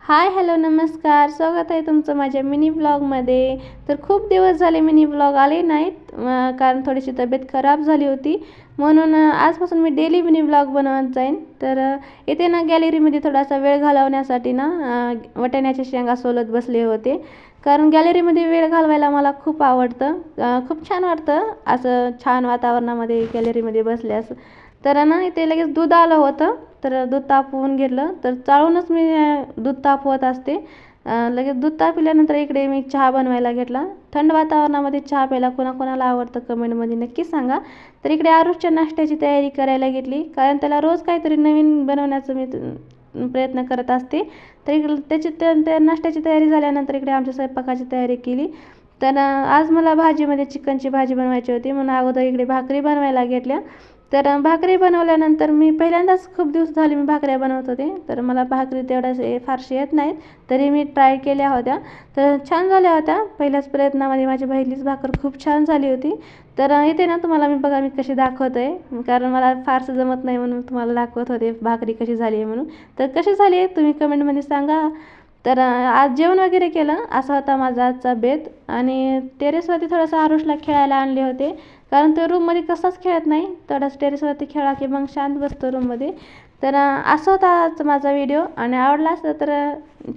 Hi hello नमस्कार, स्वागत आहे तुमचं माझ्या मिनी ब्लॉगमध्ये. तर खूप दिवस झाले मिनी ब्लॉग आले नाहीत, कारण थोडीशी तब्येत खराब झाली होती. म्हणून आजपासून मी डेली मिनी ब्लॉग बनवत जाईन. तर इथे ना गॅलरीमध्ये थोडासा वेळ घालवण्यासाठी ना वाटाण्याच्या शेंगा सोलत बसले होते. कारण गॅलरीमध्ये वेळ घालवायला मला खूप आवडतं. खूप छान वाटतं असं छान वातावरणामध्ये गॅलरीमध्ये बसल्यास. तर ना इथे लगेच दूध आलं होतं, तर दूध तापवून घेतलं. तर चाळूनच मी दूध तापवत असते. लगेच दूध तापल्यानंतर इकडे मी चहा बनवायला घेतला. थंड वातावरणामध्ये चहा प्यायला कोणाकोणाला आवडतं कमेंटमध्ये नक्की सांगा. तर इकडे आरुषच्या नाश्त्याची तयारी करायला घेतली, कारण त्याला रोज काहीतरी नवीन बनवण्याचं मी प्रयत्न करत असते. तर इकडे त्या नाश्त्याची तयारी झाल्यानंतर इकडे आमच्या स्वयंपाकाची तयारी केली. तर आज मला भाजीमध्ये चिकनची भाजी बनवायची होती, म्हणून अगोदर इकडे भाकरी बनवायला घेतल्या. तर भाकरी बनवल्यानंतर मी पहिल्यांदाच खूप दिवस झाले मी भाकऱ्या बनवत होते. तर मला भाकरी तेवढ्या फारशी येत नाहीत, तरी मी ट्राय केल्या होत्या. तर छान झाल्या होत्या. पहिल्याच प्रयत्नामध्ये माझी पहिलीच भाकर खूप छान झाली होती. तर इथे ना तुम्हाला मी बघा मी कशी दाखवत आहे, कारण मला फारसं जमत नाही म्हणून तुम्हाला दाखवत होते भाकरी कशी झाली आहे म्हणून. तर कशी झाली आहे तुम्ही कमेंटमध्ये सांगा. तर आज जेवण वगैरे केलं, असा होता माझा आजचा बेत. आणि टेरेसवरती थोडंसं आरुषला खेळायला आणले होते, कारण तो रूममध्ये कसाच खेळत नाही. थोडासा टेरेसवरती खेळा की मग शांत बसतो रूममध्ये. तर असा होता आज माझा व्हिडिओ, आणि आवडला असता तर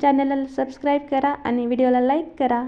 चॅनलला सबस्क्राईब करा आणि व्हिडिओला लाईक करा.